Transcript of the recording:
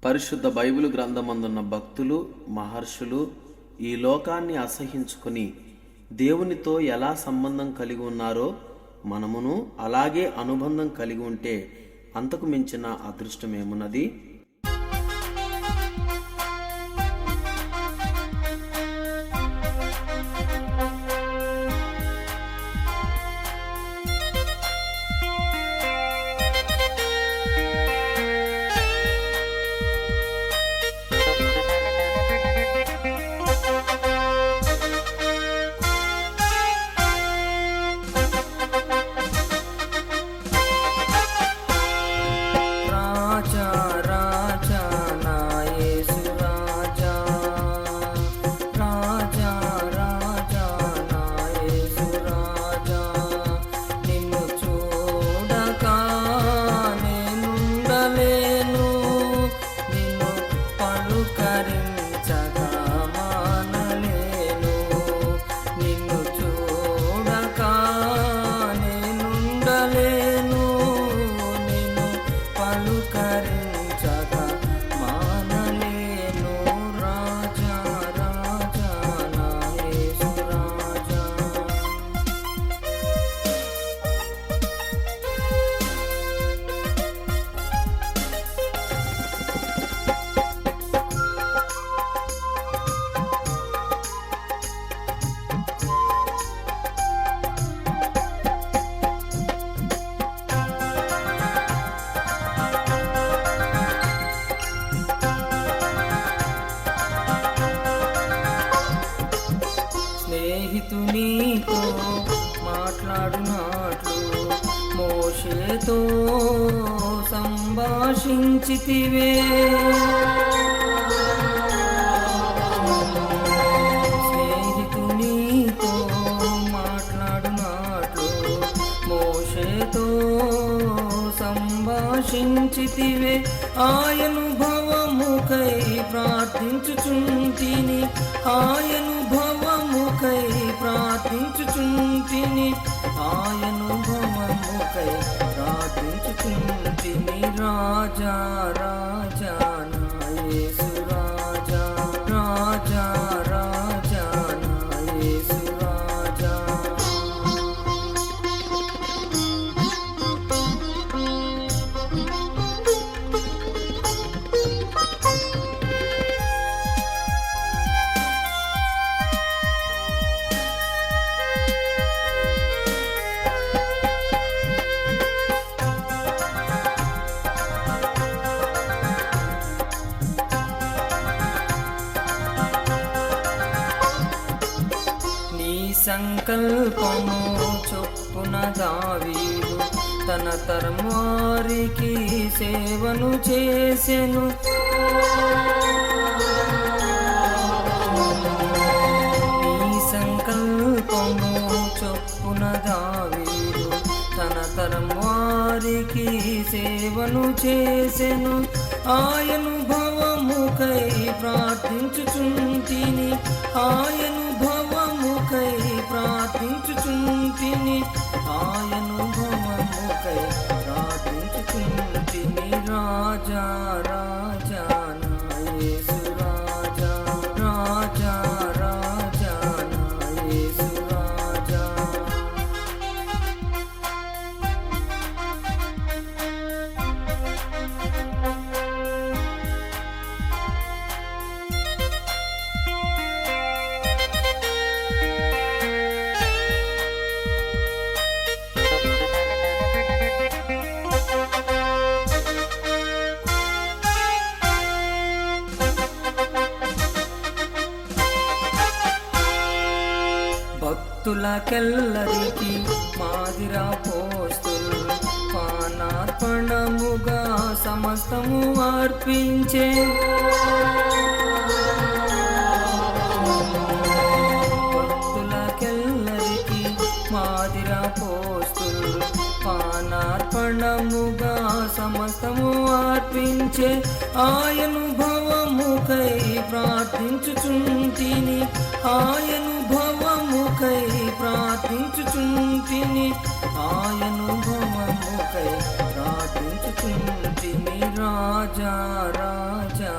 పరిశుద్ధ బైబిలు గ్రంథమందున్న భక్తులు, మహర్షులు ఈ లోకాన్ని అసహించుకొని దేవునితో ఎలా సంబంధం కలిగి ఉన్నారో మనమును అలాగే అనుబంధం కలిగి ఉంటే అంతకు మించిన అదృష్టమేమున్నది? స్నేహితునితో మాట్లాడునాట్లు మోషేతో సంభాషించితివే. స్నేహితునితో మాట్లాడునాట్లు మోషేతో సంభాషించితివే. ఆయనుభవముకై ప్రార్థించుచుంటిని, ఆయనుభవముకై ప్రార్థించుచుంటిని, ఆయనుభవముకై ప్రార్థించుచుంటిని. రాజా రాజా నా యేసు రాజా, రాజా రాజా నా యేసు రాజా. సంకల్పము చొప్పున దావీదు తన తరం వారికి సేవను చేసెను. నీ సంకల్పము చొప్పున దావీదు తన తరం వారికి సేవను చేసెను. ఆయనుభవముకై ప్రార్థించుచుంటిని, ఆయనుభవముకై ప్రార్థించుచుంటిని, ఆయనుభవముకై ప్రార్థించుచుంటిని. రాజా రాజా నా యేసు రాజా, రాజా రాజా నా యేసు రాజా. భక్తులకెల్లరికి మాదిరా పోస్తులు పానార్పణముగా సమస్తము అర్పించే. భక్తులకెల్లరికి మాదిరా పోస్తులు పానార్పణముగా సమస్తము అర్పించే. ఆయనుభవముకై ప్రార్థించుచుంటిని, ఆయనుభవముకై ప్రార్థించుచుంటిని, ప్రార్థించుచుంటిని ఆయనుభవముకై ప్రార్థించుచుంటిని రాజా రాజా